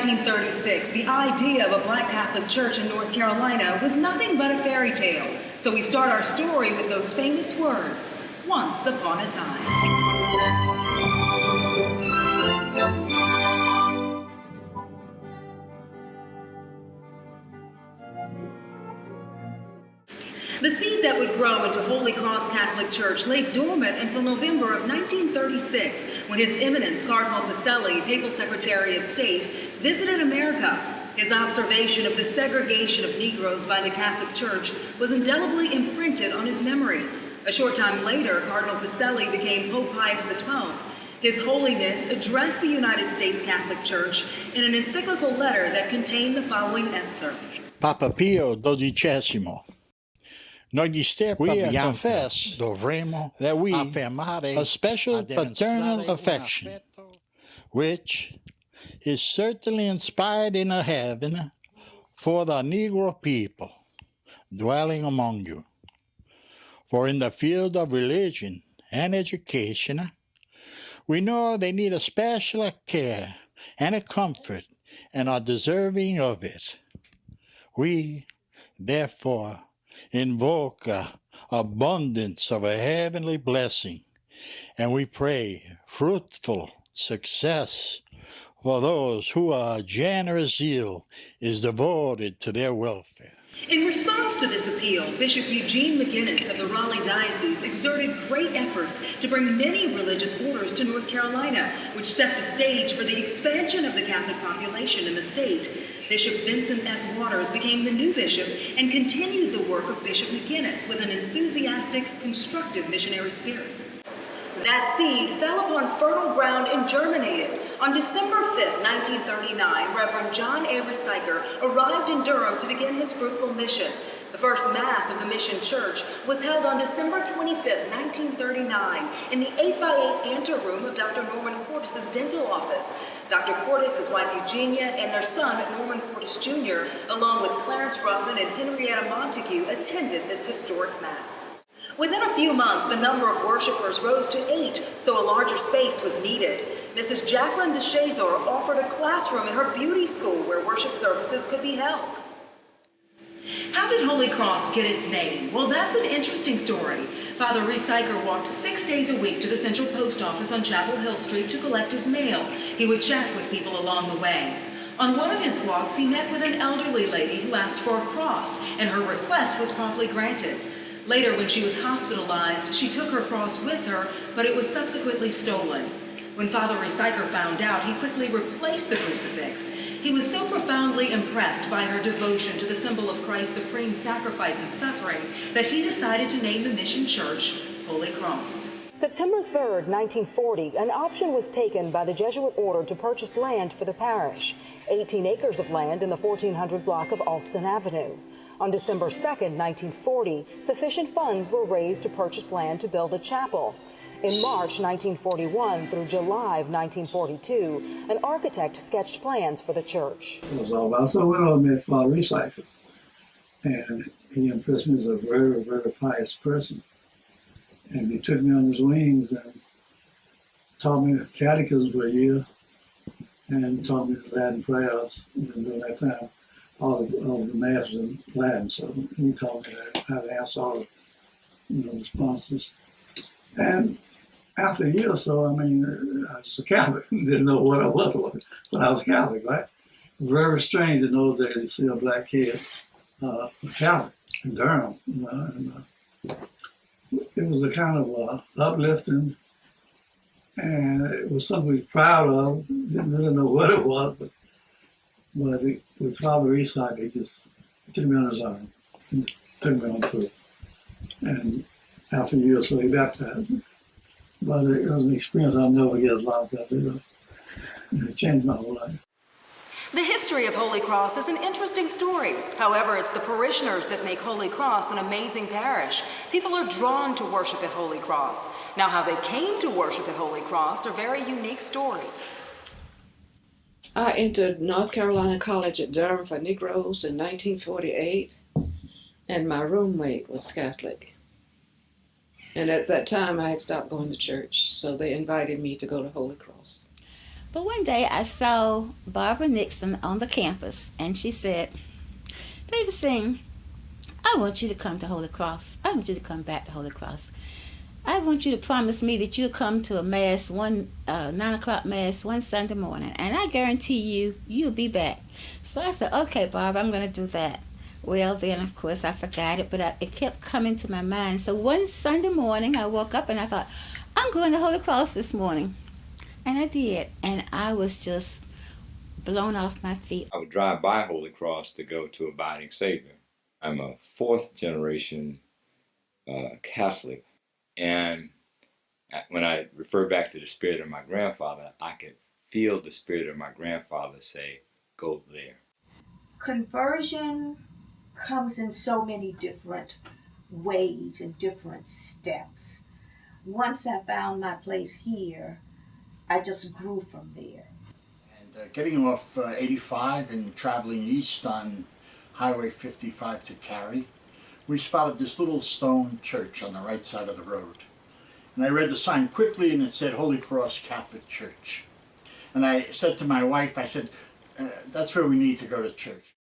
1936, the idea of a black Catholic church in North Carolina was nothing but a fairy tale. So we start our story with those famous words, once upon a time. The seed that would grow into Holy Cross Catholic Church lay dormant until November of 1936, when His Eminence Cardinal Pacelli, Papal Secretary of State, visited America. His observation of the segregation of Negroes by the Catholic Church was indelibly imprinted on his memory. A short time later, Cardinal Pacelli became Pope Pius XII. His Holiness addressed the United States Catholic Church in an encyclical letter that contained the following excerpt. Papa Pio XII. Noi stessi confess that we a special paternal affection, which is certainly inspired in heaven for the Negro people dwelling among you. For in the field of religion and education, we know they need a special care and a comfort and are deserving of it. We, therefore, invoke abundance of a heavenly blessing, and we pray fruitful success for those whose generous zeal is devoted to their welfare. In response to this appeal, Bishop Eugene McGinnis of the Raleigh Diocese exerted great efforts to bring many religious orders to North Carolina, which set the stage for the expansion of the Catholic population in the state. Bishop Vincent S. Waters became the new bishop and continued the work of Bishop McGinnis with an enthusiastic, constructive missionary spirit. That seed fell upon fertile ground and germinated. On December 5, 1939, Reverend John A. Resiker arrived in Durham to begin his fruitful mission. The first Mass of the Mission Church was held on December 25, 1939, in the 8x8 anteroom of Dr. Norman Cordes' dental office. Dr. Cordes, his wife Eugenia, and their son, Norman Cordes Jr., along with Clarence Ruffin and Henrietta Montague, attended this historic Mass. Within a few months, the number of worshipers rose to 8, so a larger space was needed. Mrs. Jacqueline DeShazor offered a classroom in her beauty school where worship services could be held. How did Holy Cross get its name? Well, that's an interesting story. Father Resiker walked 6 days a week to the Central Post Office on Chapel Hill Street to collect his mail. He would chat with people along the way. On one of his walks, he met with an elderly lady who asked for a cross, and her request was promptly granted. Later, when she was hospitalized, she took her cross with her, but it was subsequently stolen. When Father Resiker found out, he quickly replaced the crucifix. He was so profoundly impressed by her devotion to the symbol of Christ's supreme sacrifice and suffering that he decided to name the mission church Holy Cross. September 3rd, 1940, an option was taken by the Jesuit order to purchase land for the parish, 18 acres of land in the 1400 block of Alston Avenue. On December 2nd, 1940, sufficient funds were raised to purchase land to build a chapel. In March 1941 through July of 1942, an architect sketched plans for the church. So I went on and met Father Resiker, and he impressed me as a very, very pious person. And he took me on his wings and taught me catechism for a year and taught me Latin prayers. And during that time, all the Mass was in Latin, so he taught me how to answer all the responses. And after a year or so, I was a Catholic. Didn't know what I was when I was Catholic, right? It was very strange in those days to see a black kid, a Catholic in Durham. It was a kind of uplifting, and it was something we were proud of. Didn't really know what it was, but with Father Resiker, he just took me on his arm and took me on through. And after a year or so, he baptized me. But it was an experience I'll never get as long as I did. It changed my whole life. The history of Holy Cross is an interesting story. However, it's the parishioners that make Holy Cross an amazing parish. People are drawn to worship at Holy Cross. Now, how they came to worship at Holy Cross are very unique stories. I entered North Carolina College at Durham for Negroes in 1948, and my roommate was Catholic. And at that time, I had stopped going to church, so they invited me to go to Holy Cross. But one day I saw Barbara Nixon on the campus, and she said, Davison, I want you to come to Holy Cross. I want you to come back to Holy Cross. I want you to promise me that you'll come to a mass, 9 o'clock mass, one Sunday morning, and I guarantee you'll be back. So I said, okay, Barbara, I'm going to do that. Well, then, of course, I forgot it, but it kept coming to my mind. So one Sunday morning, I woke up and I thought, I'm going to Holy Cross this morning. And I did, and I was just blown off my feet. I would drive by Holy Cross to go to Abiding Savior. I'm a fourth generation Catholic, and when I refer back to the spirit of my grandfather, I could feel the spirit of my grandfather say, go there. Conversion comes in so many different ways and different steps. Once I found my place here, I just grew from there. And getting off 85 and traveling east on Highway 55 to Cary, we spotted this little stone church on the right side of the road. And I read the sign quickly, and it said Holy Cross Catholic Church. And I said to my wife, I said, that's where we need to go to church.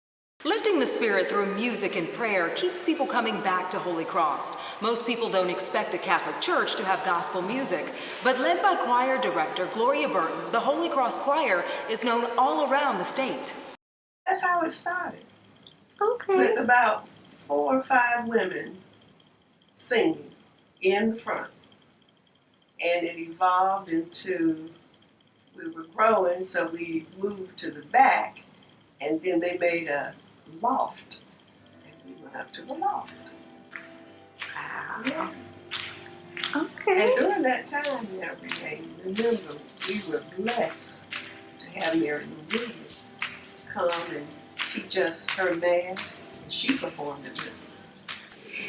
Lifting the spirit through music and prayer keeps people coming back to Holy Cross. Most people don't expect a Catholic church to have gospel music, but led by choir director Gloria Burton, the Holy Cross Choir is known all around the state. That's how it started. Okay. With about 4 or 5 women singing in the front. And it evolved into, we were growing, so we moved to the back, and then they made a loft, and we went up to the loft. Yeah. Okay. And during that time, remember, we were blessed to have Mary Lou Williams come and teach us her mass, and she performed it with us.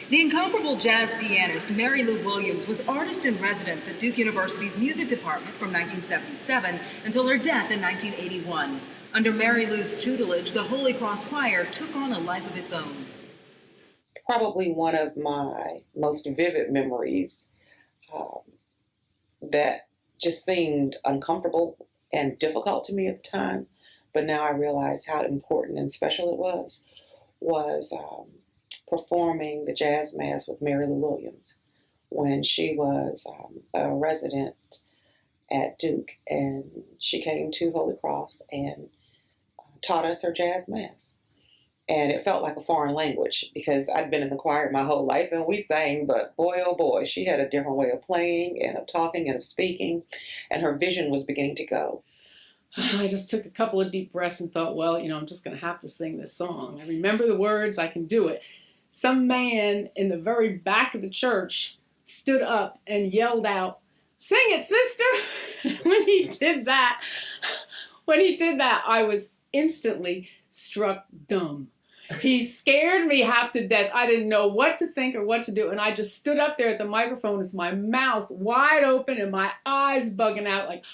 The incomparable jazz pianist Mary Lou Williams was artist in residence at Duke University's music department from 1977 until her death in 1981. Under Mary Lou's tutelage, the Holy Cross Choir took on a life of its own. Probably one of my most vivid memories that just seemed uncomfortable and difficult to me at the time, but now I realize how important and special it was performing the jazz mass with Mary Lou Williams when she was a resident at Duke, and she came to Holy Cross and taught us her jazz mass. And it felt like a foreign language because I'd been in the choir my whole life and we sang, but boy, oh boy, she had a different way of playing and of talking and of speaking, and her vision was beginning to go. I just took a couple of deep breaths and thought, well, I'm just going to have to sing this song. I remember the words, I can do it. Some man in the very back of the church stood up and yelled out, "Sing it, sister!" When he did that, I was instantly struck dumb. He scared me half to death. I didn't know what to think or what to do, and I just stood up there at the microphone with my mouth wide open and my eyes bugging out like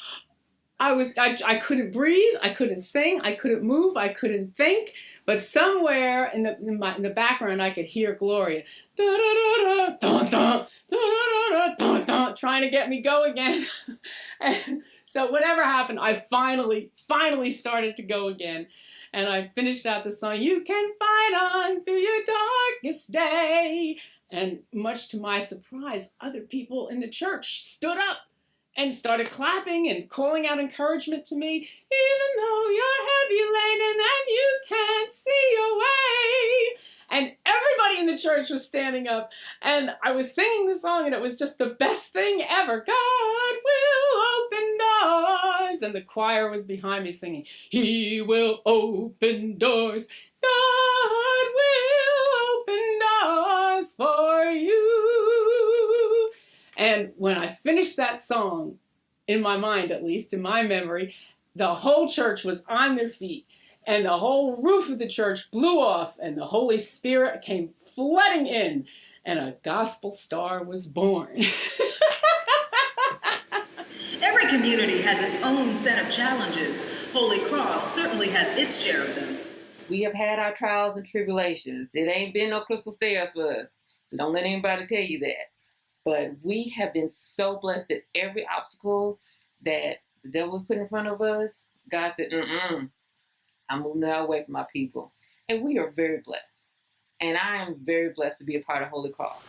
I couldn't breathe, I couldn't sing, I couldn't move, I couldn't think, but somewhere in the background I could hear Gloria trying to get me go again. And so whatever happened, I finally started to go again. And I finished out the song, "You can fight on through your darkest day." And much to my surprise, other people in the church stood up and started clapping and calling out encouragement to me. "Even though you're heavy laden and you can't see your way." And everybody in the church was standing up, and I was singing the song, and it was just the best thing ever. "God will open doors." And the choir was behind me singing, "He will open doors. God will open doors for you." And when I finished that song, in my mind at least, in my memory, the whole church was on their feet, and the whole roof of the church blew off, and the Holy Spirit came flooding in, and a gospel star was born. Every community has its own set of challenges. Holy Cross certainly has its share of them. We have had our trials and tribulations. It ain't been no crystal stairs for us, so don't let anybody tell you that. But we have been so blessed that every obstacle that the devil was put in front of us, God said, I'm moving that away from my people. And we are very blessed. And I am very blessed to be a part of Holy Cross.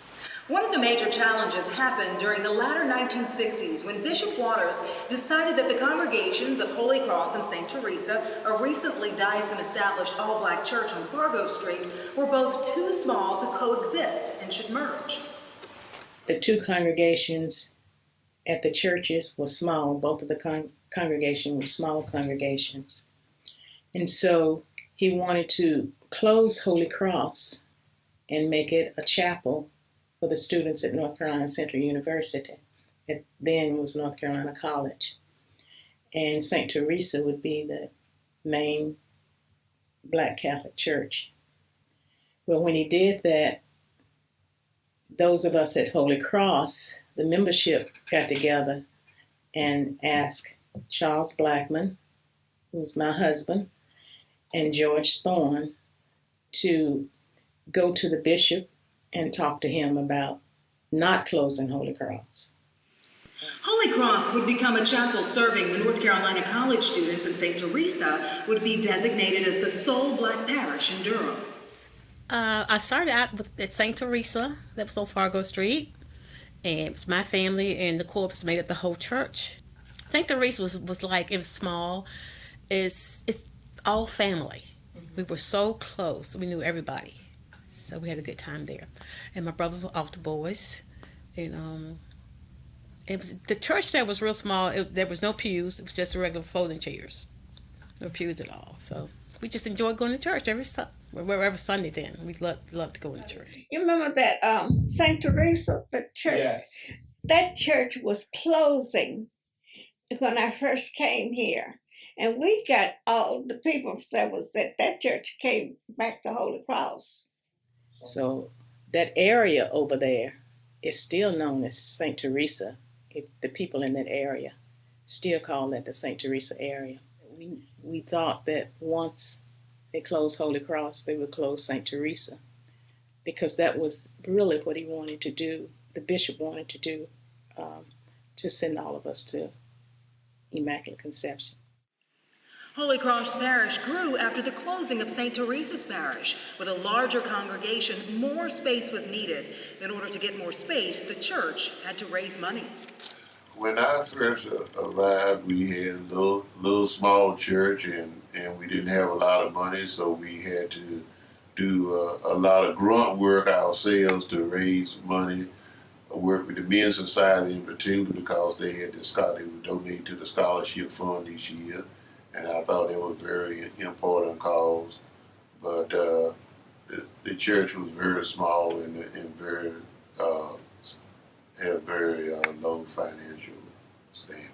One of the major challenges happened during the latter 1960s when Bishop Waters decided that the congregations of Holy Cross and St. Teresa, a recently diocesan-established all-black church on Fargo Street, were both too small to coexist and should merge. The two congregations at the churches were small. Both of the congregations were small congregations. And so he wanted to close Holy Cross and make it a chapel for the students at North Carolina Central University. It then was North Carolina College. And St. Teresa would be the main Black Catholic church. Well, when he did that, those of us at Holy Cross, the membership got together and asked Charles Blackman, who's my husband, and George Thorne to go to the bishop and talk to him about not closing Holy Cross. Holy Cross would become a chapel serving the North Carolina College students, and St. Teresa would be designated as the sole Black parish in Durham. I started out at St. Teresa, that was on Fargo Street, and it was my family, and the corpus made up the whole church. St. Teresa was like, it was small, it's all family. We were so close, we knew everybody. So we had a good time there. And my brother was altar boys. And it was the church there was real small. There was no pews. It was just regular folding chairs. No pews at all. So we just enjoyed going to church every Sunday then. We loved to go to church. You remember that St. Teresa, the church? Yes. That church was closing when I first came here. And we got all the people that was at that church came back to Holy Cross. So that area over there is still known as St. Teresa. The people in that area still call that the St. Teresa area. We thought that once they closed Holy Cross, they would close St. Teresa, because that was really what he wanted to do, the bishop wanted to do, to send all of us to Immaculate Conception. Holy Cross Parish grew after the closing of St. Teresa's Parish. With a larger congregation, more space was needed. In order to get more space, the church had to raise money. When I first arrived, we had a little small church, and we didn't have a lot of money, so we had to do a lot of grunt work ourselves to raise money. I worked with the Men's Society in particular because they would donate to the scholarship fund each year. And I thought it was a very important cause, but the church was very small and very had very low financial standing.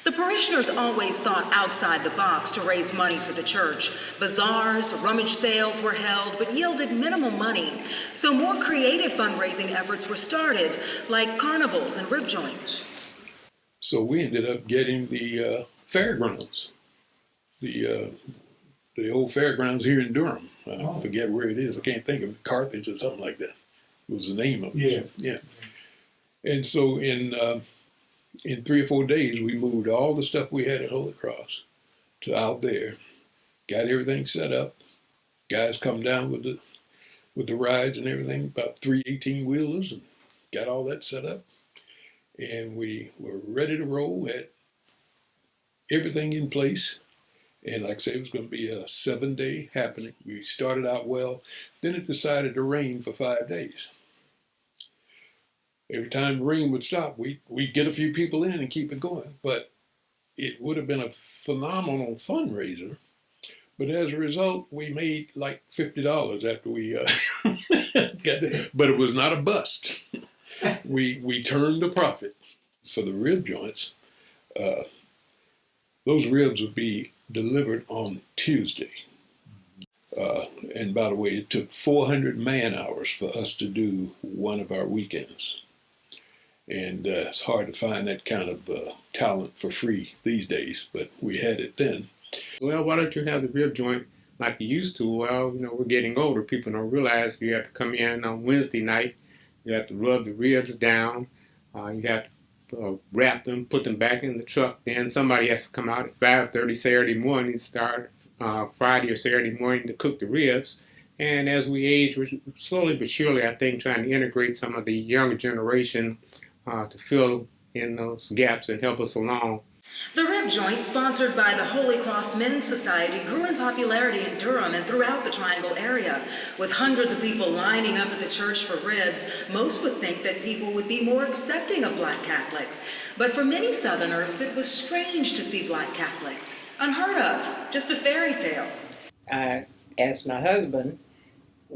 The parishioners always thought outside the box to raise money for the church. Bazaars, rummage sales were held, but yielded minimal money. So more creative fundraising efforts were started, like carnivals and rib joints. So we ended up getting the fairgrounds, the old fairgrounds here in Durham. I forget where it is. I can't think of it. Carthage or something like that was the name of it. Yeah. And so in 3 or 4 days, we moved all the stuff we had at Holy Cross to out there, got everything set up. Guys come down with the rides and everything, about 3 18-wheelers, and got all that set up. And we were ready to roll, had everything in place. And like I said, it was going to be a 7-day happening. We started out well, then it decided to rain for 5 days. Every time the rain would stop, we'd get a few people in and keep it going. But it would have been a phenomenal fundraiser. But as a result, we made like $50 after we got there. But it was not a bust. We turned a profit. For the rib joints, those ribs would be delivered on Tuesday. And by the way, it took 400 man hours for us to do one of our weekends. And it's hard to find that kind of talent for free these days, but we had it then. Well, why don't you have the rib joint like you used to? Well, we're getting older. People don't realize you have to come in on Wednesday night. You have to rub the ribs down. You have to wrap them, put them back in the truck. Then somebody has to come out at 5:30 Saturday morning, start Friday or Saturday morning to cook the ribs. And as we age, we're slowly but surely, I think, trying to integrate some of the younger generation to fill in those gaps and help us along. The rib joint, sponsored by the Holy Cross Men's Society, grew in popularity in Durham and throughout the Triangle area. With hundreds of people lining up at the church for ribs, most would think that people would be more accepting of Black Catholics. But for many Southerners, it was strange to see Black Catholics. Unheard of, just a fairy tale. I asked my husband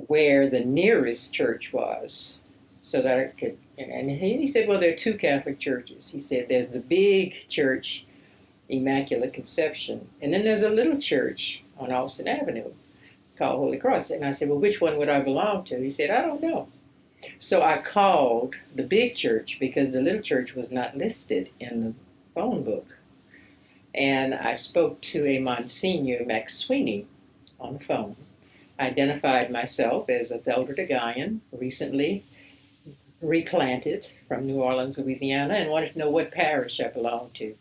where the nearest church was so that I could, and he said, well, there are two Catholic churches. He said, there's the big church, Immaculate Conception, and then there's a little church on Austin Avenue called Holy Cross. And I said, well, which one would I belong to? He said, I don't know. So I called the big church because the little church was not listed in the phone book. And I spoke to a Monsignor Max Sweeney on the phone. I identified myself as a Thelder Guyan, recently replanted from New Orleans, Louisiana, and wanted to know what parish I belonged to.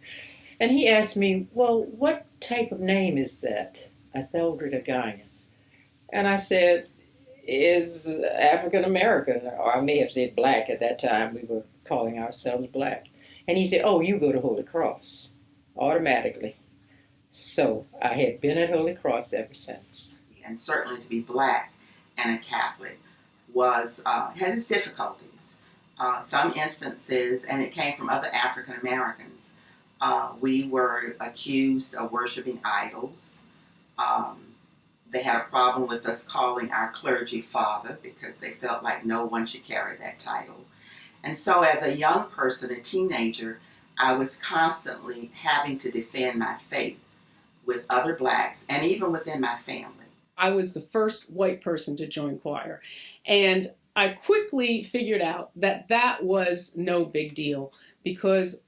And he asked me, well, what type of name is that, a Thelder Guyan? And I said, is African American, or I may have said Black at that time. We were calling ourselves Black. And he said, oh, you go to Holy Cross, automatically. So I had been at Holy Cross ever since. And certainly to be Black and a Catholic was had its difficulties. Some instances, and it came from other African Americans, we were accused of worshiping idols. They had a problem with us calling our clergy father because they felt like no one should carry that title. And so as a young person, a teenager, I was constantly having to defend my faith with other Blacks and even within my family. I was the first white person to join choir, and I quickly figured out that that was no big deal because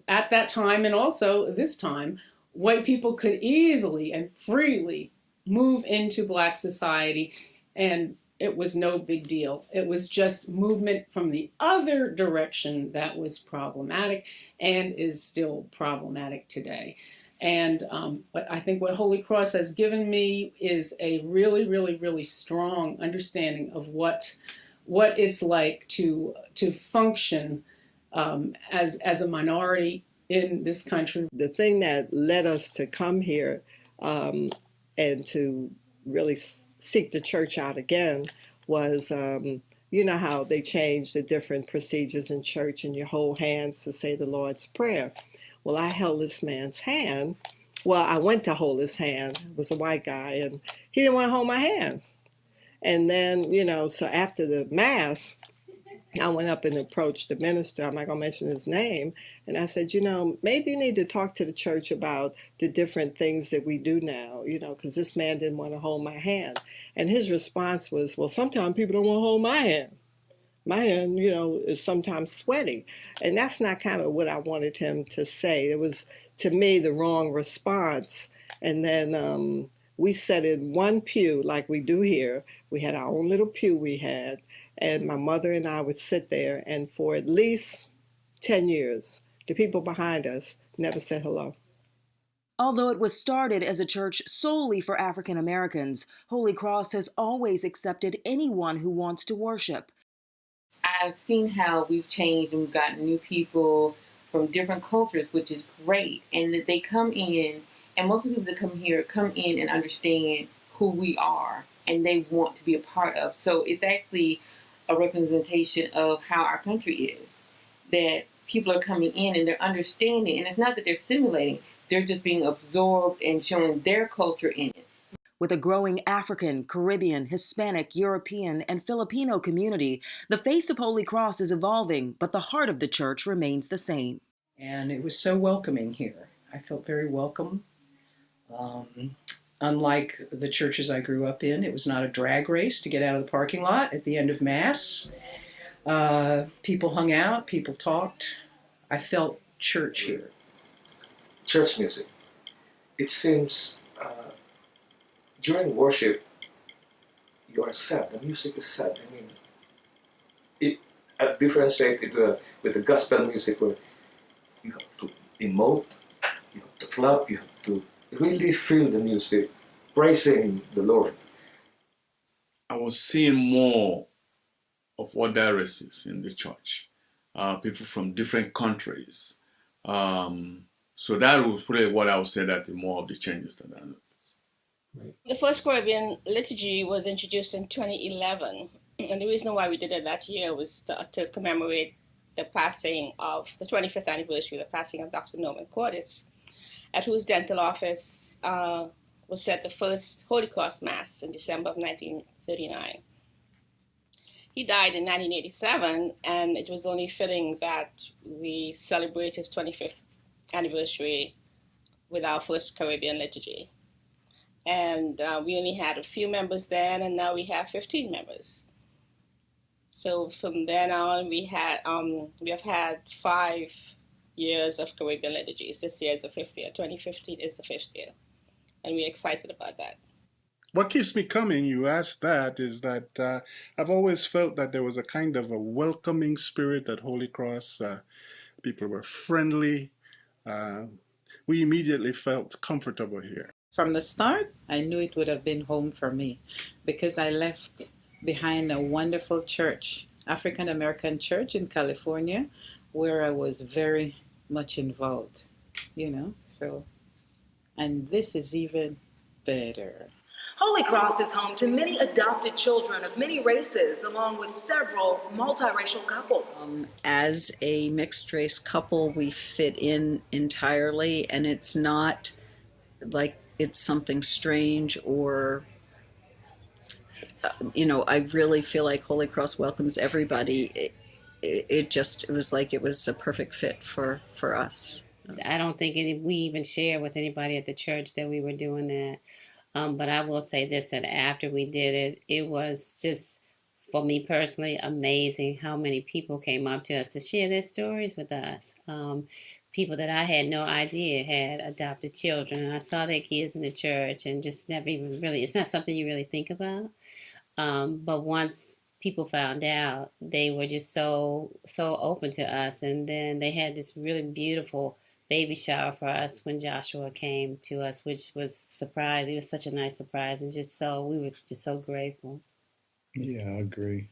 at that time and also this time, white people could easily and freely move into Black society, and it was no big deal. It was just movement from the other direction that was problematic and is still problematic today. And but I think what Holy Cross has given me is a really, really, really strong understanding of what it's like to function as a minority in this country. The thing that led us to come here and to really seek the church out again was, you know how they changed the different procedures in church and you hold hands to say the Lord's Prayer. Well, I held this man's hand. Well, I went to hold his hand. It was a white guy, and he didn't want to hold my hand. And then, you know, so after the Mass, I went up and approached the minister. I'm not going to mention his name. And I said, you know, maybe you need to talk to the church about the different things that we do now, you know, because this man didn't want to hold my hand. And his response was, well, sometimes people don't want to hold my hand. My hand, you know, is sometimes sweaty. And that's not kind of what I wanted him to say. It was, to me, the wrong response. And then we sat in one pew like we do here. We had our own little pew we had. And my mother and I would sit there. And for at least 10 years, the people behind us never said hello. Although it was started as a church solely for African Americans, Holy Cross has always accepted anyone who wants to worship. I've seen how we've changed and we've gotten new people from different cultures, which is great. And that they come in, and most of the people that come here come in and understand who we are and they want to be a part of. So it's actually a representation of how our country is. That people are coming in and they're understanding. And it's not that they're simulating, they're just being absorbed and showing their culture in it. With a growing African, Caribbean, Hispanic, European, and Filipino community, the face of Holy Cross is evolving, but the heart of the church remains the same. And it was so welcoming here. I felt very welcome. Unlike the churches I grew up in, it was not a drag race to get out of the parking lot at the end of Mass. People hung out, people talked. I felt church here. Church music. It seems during worship, you are sad. The music is sad. I mean, I differentiate it with the gospel music where emote, you have to clap, you have to really feel the music, praising the Lord. I was seeing more of other races in the church, people from different countries. So that was really what I would say that the more of the changes that I noticed. The first Caribbean liturgy was introduced in 2011, and the reason why we did it that year was to commemorate the passing of the 25th anniversary of the passing of Dr. Norman Cordes, at whose dental office was said the first Holy Cross Mass in December of 1939. He died in 1987, and it was only fitting that we celebrate his 25th anniversary with our first Caribbean liturgy. And we only had a few members then, and now we have 15 members. So from then on, we have had 5 years of Caribbean liturgies. This year is the 5th year. 2015 is the 5th year, and we're excited about that. What keeps me coming, you asked that, is that I've always felt that there was a kind of a welcoming spirit at Holy Cross. People were friendly. We immediately felt comfortable here. From the start, I knew it would have been home for me because I left behind a wonderful church, African American church in California, where I was very much involved, so, and this is even better. Holy Cross is home to many adopted children of many races, along with several multiracial couples. As a mixed race couple, we fit in entirely, and it's not like it's something strange or, I really feel like Holy Cross welcomes everybody. It was like it was a perfect fit for us. I don't think we even shared with anybody at the church that we were doing that. But I will say this, that after we did it, it was just, for me personally, amazing how many people came up to us to share their stories with us. People that I had no idea had adopted children, and I saw their kids in the church and just never even really, it's not something you really think about. But once people found out, they were just so open to us. And then they had this really beautiful baby shower for us when Joshua came to us, which was surprise. It was such a nice surprise, and we were just so grateful. Yeah, I agree.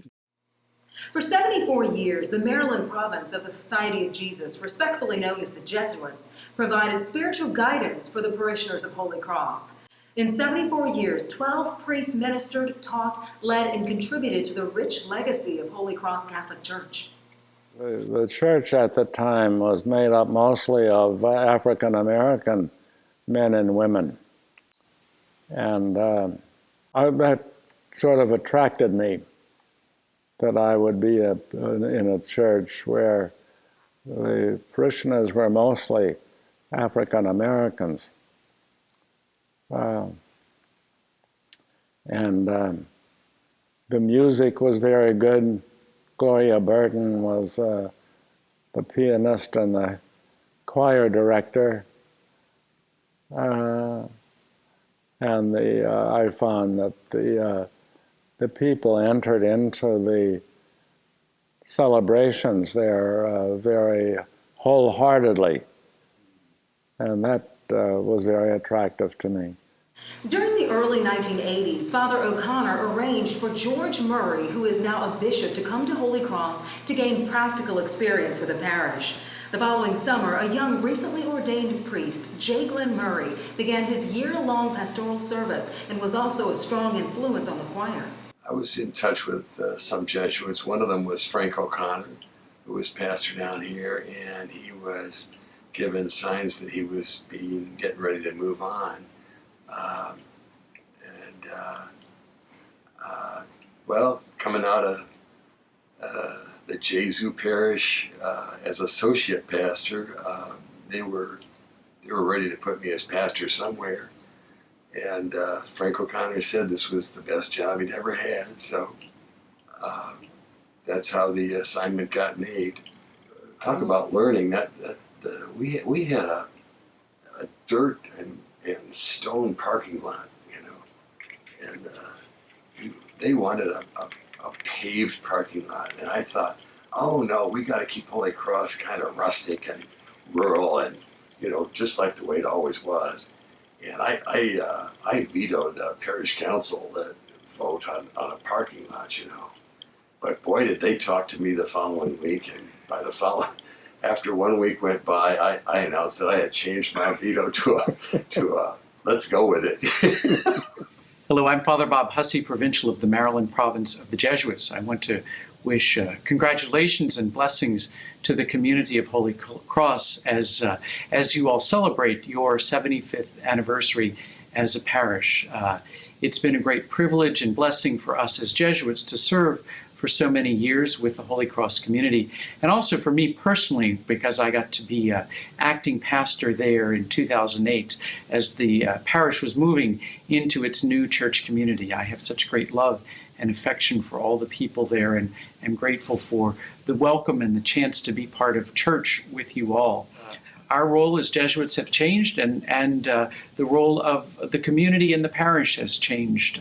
For 74 years, the Maryland province of the Society of Jesus, respectfully known as the Jesuits, provided spiritual guidance for the parishioners of Holy Cross. In 74 years, 12 priests ministered, taught, led, and contributed to the rich legacy of Holy Cross Catholic Church. The church at the time was made up mostly of African American men and women. And that sort of attracted me, that I would be in a church where the parishioners were mostly African Americans. And the music was very good. Gloria Burton was the pianist and the choir director. And I found that the people entered into the celebrations there very wholeheartedly. And that was very attractive to me. During the early 1980s, Father O'Connor arranged for George Murray, who is now a bishop, to come to Holy Cross to gain practical experience with the parish. The following summer, a young, recently ordained priest, J. Glenn Murray, began his year-long pastoral service and was also a strong influence on the choir. I was in touch with some Jesuits. One of them was Frank O'Connor, who was pastor down here, and he was given signs that he was getting ready to move on. Coming out of the Jesu parish as associate pastor, they were ready to put me as pastor somewhere. And Frank O'Connor said this was the best job he'd ever had, so that's how the assignment got made. Talk about learning. We had a dirt and stone parking lot, and they wanted a paved parking lot, and I thought, oh no, we got to keep Holy Cross kind of rustic and rural, and just like the way it always was. And I vetoed the parish council that vote on a parking lot, But boy, did they talk to me the following week, and after 1 week went by, I announced that I had changed my veto to a let's go with it. Hello, I'm Father Bob Hussey, Provincial of the Maryland Province of the Jesuits. I want to wish congratulations and blessings to the community of Holy Cross as you all celebrate your 75th anniversary as a parish. It's been a great privilege and blessing for us as Jesuits to serve for so many years with the Holy Cross community, and also for me personally, because I got to be acting pastor there in 2008 as the parish was moving into its new church community. I have such great love and affection for all the people there, and am grateful for the welcome and the chance to be part of church with you all. Our role as Jesuits have changed, and the role of the community in the parish has changed.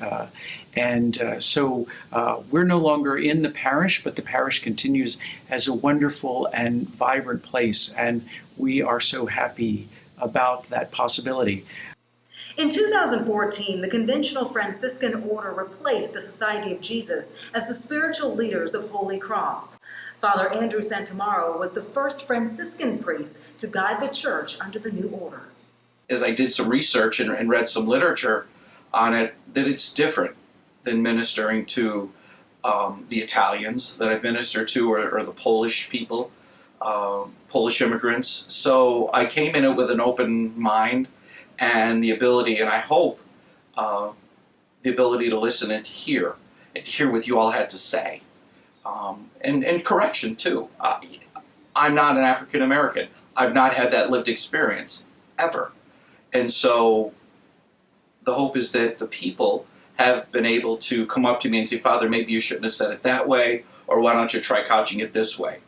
So we're no longer in the parish, but the parish continues as a wonderful and vibrant place, and we are so happy about that possibility. In 2014, the Conventional Franciscan Order replaced the Society of Jesus as the spiritual leaders of Holy Cross. Father Andrew Santamaro was the first Franciscan priest to guide the church under the new order. As I did some research and read some literature on it, that it's different than ministering to the Italians that I've ministered to, or the Polish people, Polish immigrants. So I came in it with an open mind and the ability, and I hope, the ability to listen and to hear what you all had to say. And correction too. I'm not an African American. I've not had that lived experience ever. And so the hope is that the people have been able to come up to me and say, Father, maybe you shouldn't have said it that way, or why don't you try couching it this way?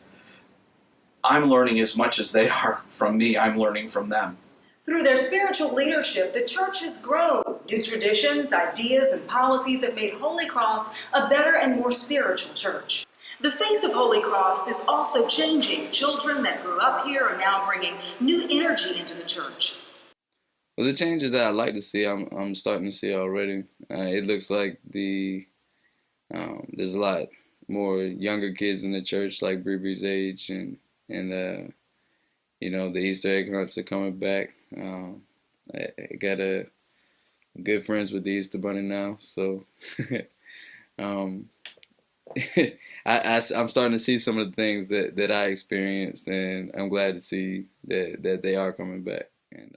I'm learning as much as they are from me. I'm learning from them. Through their spiritual leadership, the church has grown. New traditions, ideas, and policies have made Holy Cross a better and more spiritual church. The face of Holy Cross is also changing. Children that grew up here are now bringing new energy into the church. Well, the changes that I'd like to see, I'm starting to see already. It looks like there's a lot more younger kids in the church, like Bree's age, and the Easter egg hunts are coming back. I got good friends with the Easter Bunny now, so I'm starting to see some of the things that I experienced, and I'm glad to see that they are coming back. And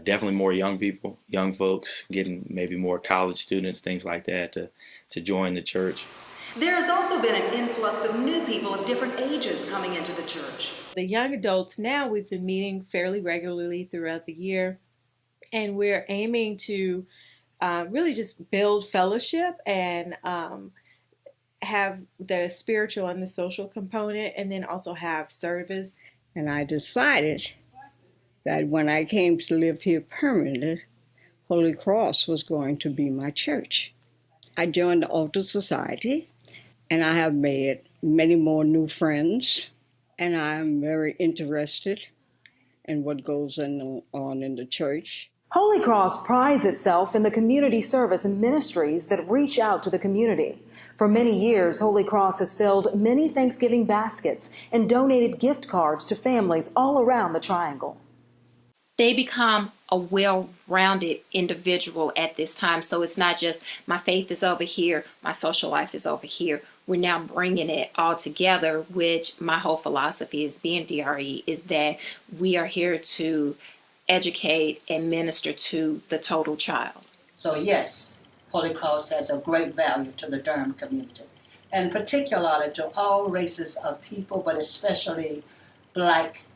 definitely more young people, young folks, getting maybe more college students, things like that, to join the church. There has also been an influx of new people of different ages coming into the church. The young adults now, we've been meeting fairly regularly throughout the year, and we're aiming to really just build fellowship and have the spiritual and the social component, and then also have service. And I decided that when I came to live here permanently, Holy Cross was going to be my church. I joined the Altar Society, and I have made many more new friends, and I'm very interested in what goes on in the church. Holy Cross prides itself in the community service and ministries that reach out to the community. For many years, Holy Cross has filled many Thanksgiving baskets and donated gift cards to families all around the Triangle. They become a well-rounded individual at this time. So it's not just my faith is over here, my social life is over here. We're now bringing it all together, which my whole philosophy is being DRE, is that we are here to educate and minister to the total child. So yes, Holy Cross has a great value to the Durham community, and particularly to all races of people, but especially Black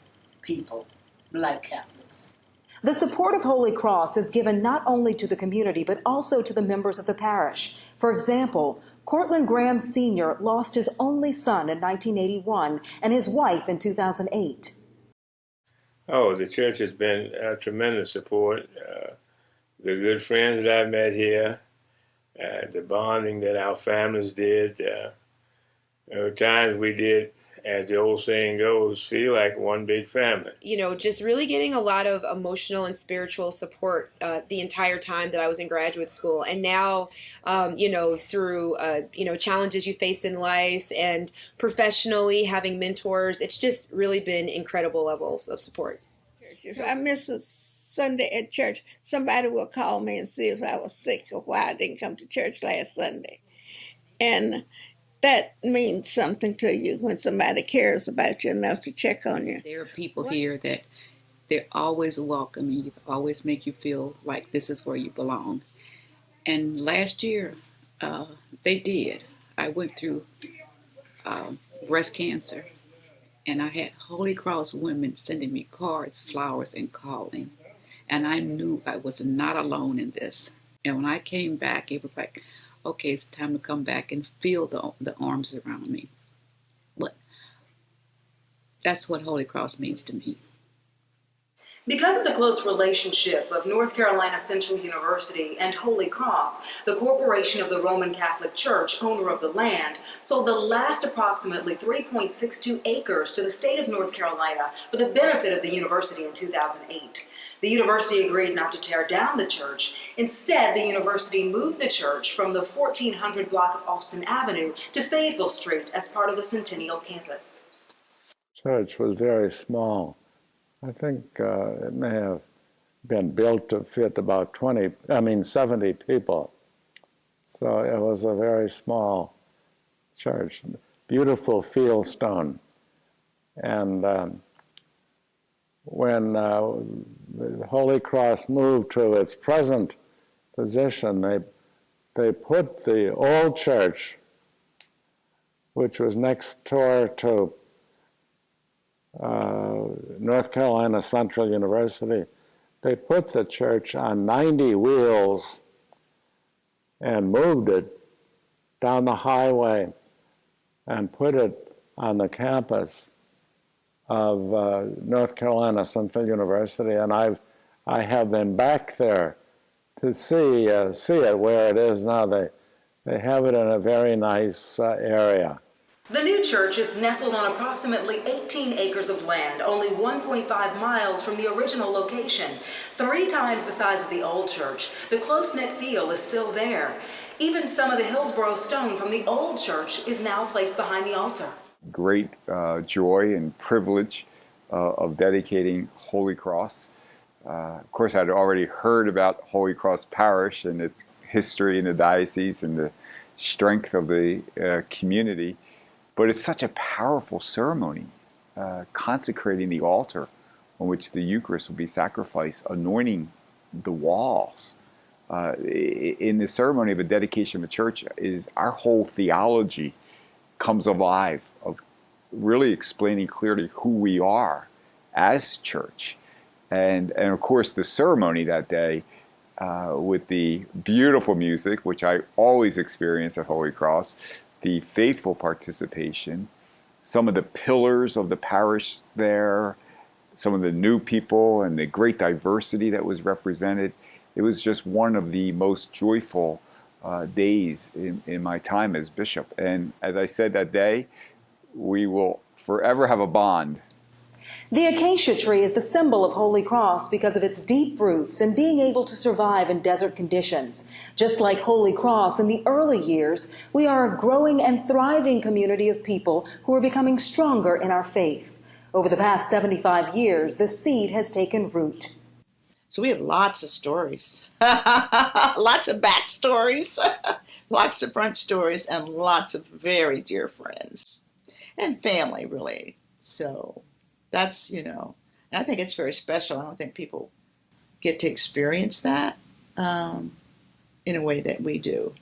people, Black Catholics. The support of Holy Cross is given not only to the community, but also to the members of the parish. For example, Cortland Graham Sr. lost his only son in 1981 and his wife in 2008. Oh, the church has been a tremendous support. The good friends that I've met here, the bonding that our families did. There were times we did as the old saying goes, feel like one big family. You know, just really getting a lot of emotional and spiritual support the entire time that I was in graduate school. And now, you know, through, you know, challenges you face in life and professionally having mentors, it's just really been incredible levels of support. If I miss a Sunday at church, somebody will call me and see if I was sick or why I didn't come to church last Sunday. And that means something to you when somebody cares about you enough to check on you. There are people here that they're always welcoming you, always make you feel like this is where you belong. And last year, they did. I went through breast cancer, and I had Holy Cross women sending me cards, flowers, and calling. And I knew I was not alone in this. And when I came back, it was like, okay, it's time to come back and feel the arms around me. But that's what Holy Cross means to me. Because of the close relationship of North Carolina Central University and Holy Cross, the Corporation of the Roman Catholic Church, owner of the land, sold the last approximately 3.62 acres to the state of North Carolina for the benefit of the university in 2008. The university agreed not to tear down the church. Instead, the university moved the church from the 1400 block of Austin Avenue to Fayetteville Street as part of the Centennial Campus. Church was very small. I think it may have been built to fit about 70 people. So it was a very small church, beautiful fieldstone. And when the Holy Cross moved to its present position, they put the old church, which was next door to North Carolina Central University, they put the church on 90 wheels and moved it down the highway and put it on the campus of North Carolina Central University. And I have been back there to see it where it is now. They have it in a very nice area. The new church is nestled on approximately 18 acres of land, only 1.5 miles from the original location, 3 times the size of the old church. The close-knit feel is still there. Even some of the Hillsborough stone from the old church is now placed behind the altar. Great joy and privilege of dedicating Holy Cross. Of course, I'd already heard about Holy Cross Parish and its history in the diocese and the strength of the community. But it's such a powerful ceremony, consecrating the altar on which the Eucharist will be sacrificed, anointing the walls. In the ceremony of a dedication of a church, is our whole theology comes alive, of really explaining clearly who we are as church. And of course, the ceremony that day, with the beautiful music, which I always experience at Holy Cross, the faithful participation, some of the pillars of the parish there, some of the new people and the great diversity that was represented. It was just one of the most joyful days in my time as bishop. And as I said that day, we will forever have a bond. The acacia tree is the symbol of Holy Cross because of its deep roots and being able to survive in desert conditions. Just like Holy Cross in the early years, we are a growing and thriving community of people who are becoming stronger in our faith. Over the past 75 years, the seed has taken root. So we have lots of stories, lots of backstories, lots of front stories, and lots of very dear friends and family, really. So that's, and I think it's very special. I don't think people get to experience that in a way that we do.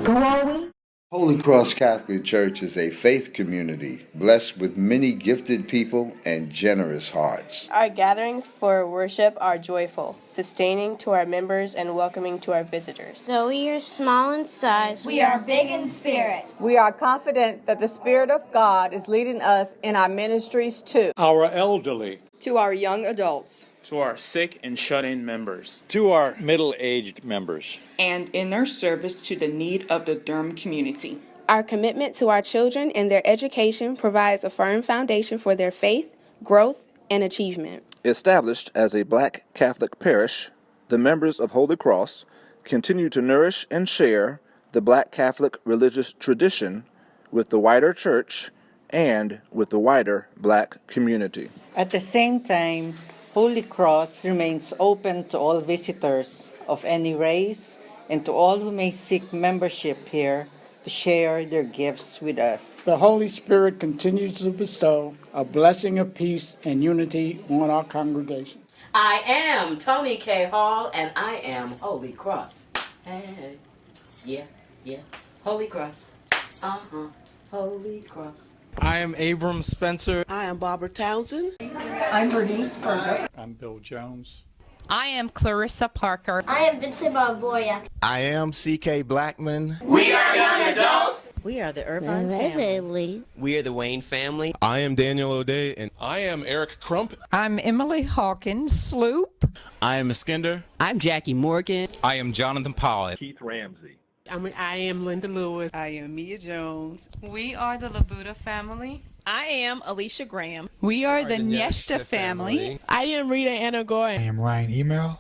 Who are we? Holy Cross Catholic Church is a faith community blessed with many gifted people and generous hearts. Our gatherings for worship are joyful, sustaining to our members and welcoming to our visitors. Though we are small in size, we are big in spirit. We are confident that the Spirit of God is leading us in our ministries too. Our elderly. To our young adults. to our sick and shut-in members, to our middle-aged members, and in their service to the need of the Durham community. Our commitment to our children and their education provides a firm foundation for their faith, growth, and achievement. Established as a Black Catholic parish, the members of Holy Cross continue to nourish and share the Black Catholic religious tradition with the wider church and with the wider Black community. At the same time, Holy Cross remains open to all visitors of any race and to all who may seek membership here to share their gifts with us. The Holy Spirit continues to bestow a blessing of peace and unity on our congregation. I am Tony K. Hall, and I am Holy Cross. Hey, yeah, Holy Cross. Holy Cross. I am Abram Spencer. I am Barbara Townsend. I'm Bernice Berger. I'm Bill Jones. I am Clarissa Parker. I am Vincent Barboya. I am C.K. Blackman. We are young adults. We are the Irvine family. We are the Wayne family. I am Daniel O'Day, and I am Eric Crump. I'm Emily Hawkins Sloop. I am Iskender. I'm Jackie Morgan. I am Jonathan Pollitt. Keith Ramsey. I am Linda Lewis. I am Mia Jones. We are the Labuda family. I am Alicia Graham. We are the Nyesta family. I am Rita Anna Goy. I am Ryan Email.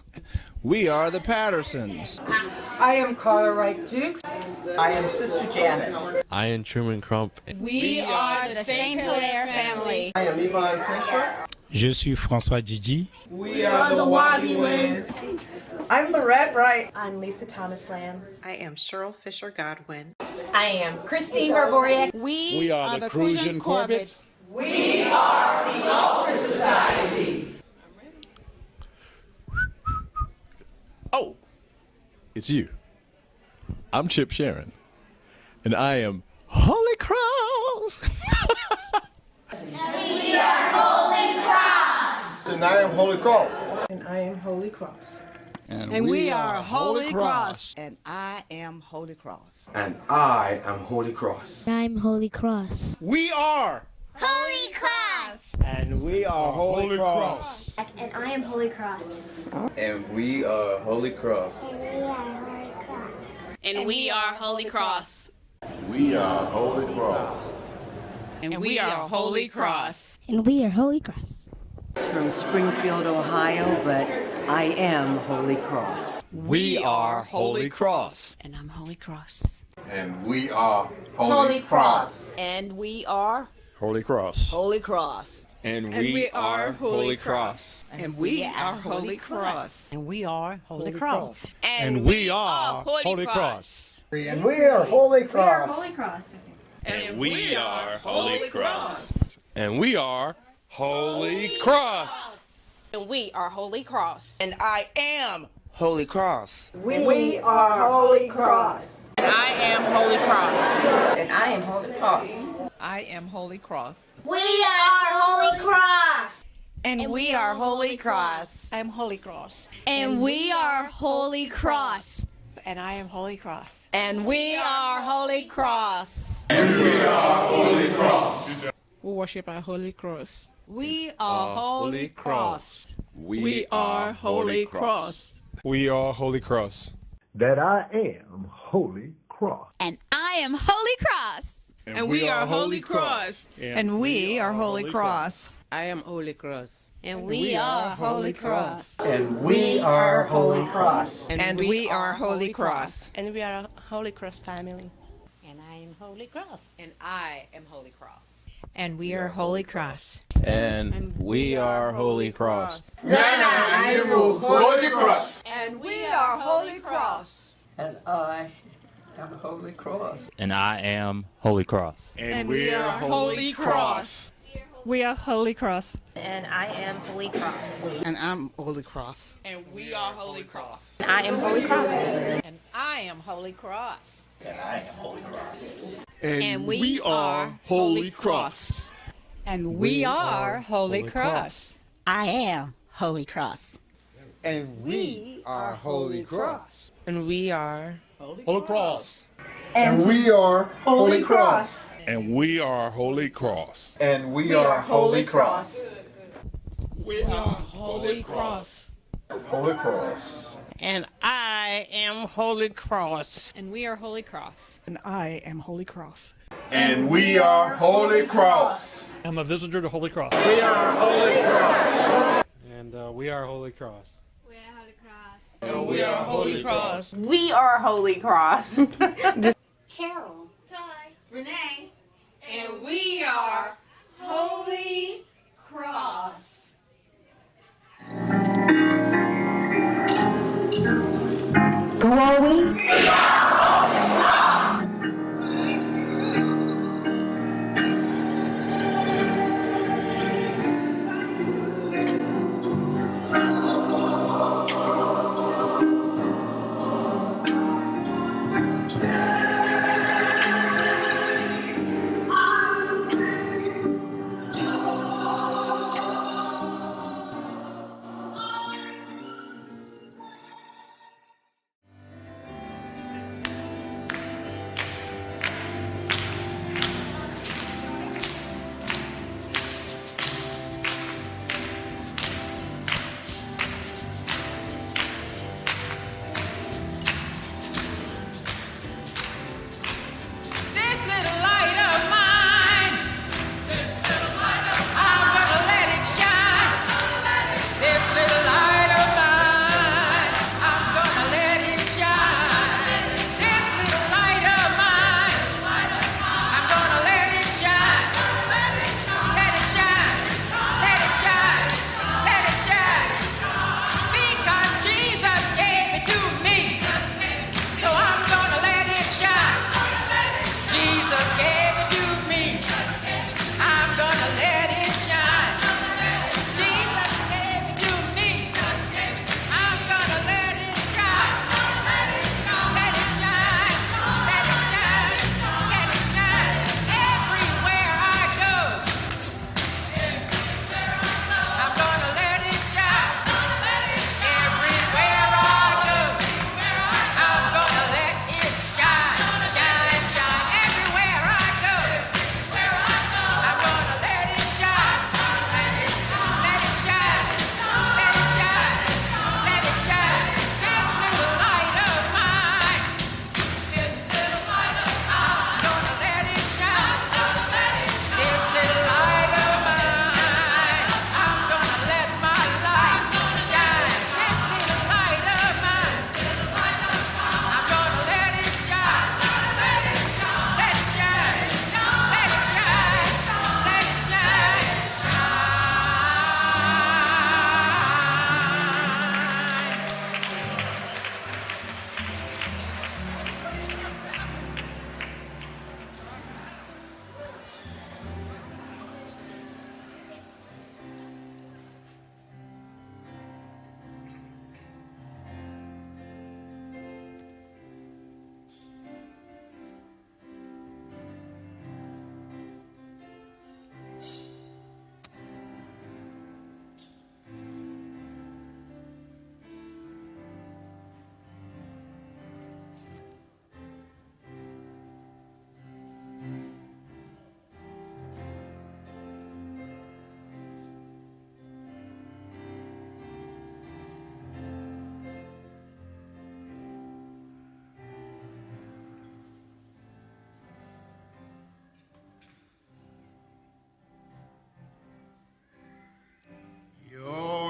We are the Pattersons. I am Carla Wright Dukes. I am Sister Janet. I am Truman Crump. We are the St. Hilaire family. I am Yvonne Fisher. Je suis François Gigi. We are the Wabi Wins. I'm Lorette Wright. I'm Lisa Thomas Lamb. I am Cheryl Fisher Godwin. I am Christine Barboriak. We are the Crucian Corbett's. We are the Altar Society. Oh, it's you. I'm Chip Sharon, and I am Holy Cross. We are Holy Cross. And I am Holy Cross. And I am Holy Cross. And we are Holy Cross. And I am Holy Cross. And I am Holy Cross. I'm Holy Cross. We are Holy Cross. And we are Holy Cross. And I am Holy Cross. And we are Holy Cross. And we are Holy Cross. We are Holy Cross. And we are Holy Cross. And we are Holy Cross. It's from Springfield, Ohio, but I am Holy Cross. We are Holy Cross. And I'm Holy Cross. And we are Holy Cross. And we are Holy Cross. Holy Cross. And we are Holy Cross. And we are Holy Cross. And we are Holy Cross. And we are Holy Cross. And we are Holy Cross. Holy Cross. And we are Holy Cross. And we are Holy Cross. And we are Holy Cross. And I am Holy Cross. We are Holy Cross. And I am Holy Cross. And I am Holy Cross. I am Holy Cross. We are Holy Cross. And we are Holy Cross. I am Holy Cross. And we are Holy Cross. And I am Holy Cross. And we are Holy Cross. And we are Holy Cross. We worship our Holy Cross. We are Holy Cross. We are Holy Cross. We are Holy Cross. That I am Holy Cross. And I am Holy Cross. And we are Holy Cross. And we are Holy Cross. I am Holy Cross. And we are Holy Cross. And we are Holy Cross. And we are Holy Cross. And we are Holy Cross family. And I am Holy Cross. And I am Holy Cross. And we are Holy Cross. And we are Holy Cross. And I am Holy Cross. And we are Holy Cross. And I am Holy Cross. And I am Holy Cross. And we are Holy Cross. We are Holy Cross. And I am Holy Cross. And I'm Holy Cross. And we are Holy Cross. And I am Holy Cross. And I am Holy Cross. And I am Holy Cross. And we are Holy Cross. And we are Holy Cross. I am Holy Cross. And we are Holy Cross. And we are Holy Cross. And we are Holy Cross. And we are Holy Cross. And we are Holy Cross. We are Holy Cross. Holy Cross. And I am Holy Cross. And we are Holy Cross. And I am Holy Cross. And we are Holy Cross. I'm a visitor to Holy Cross. We are Holy Cross. And we are Holy Cross. We are Holy Cross. And we are Holy Cross. We are Holy Cross. Carol. Ty. Renee. And we are Holy Cross. Who are we?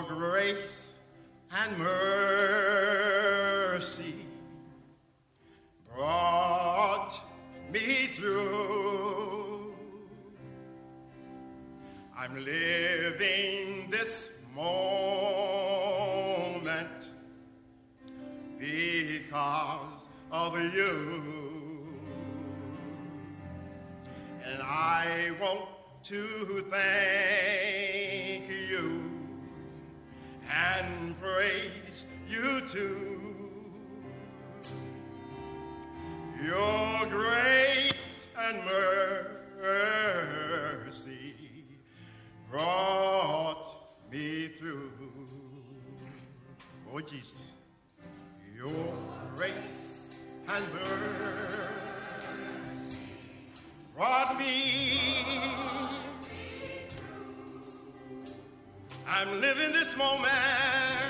Grace and mercy brought me through. I'm living this moment because of you. And I want to thank you and praise you too. Your grace and mercy brought me through. Oh, Jesus. Your grace and mercy brought me through. I'm living this moment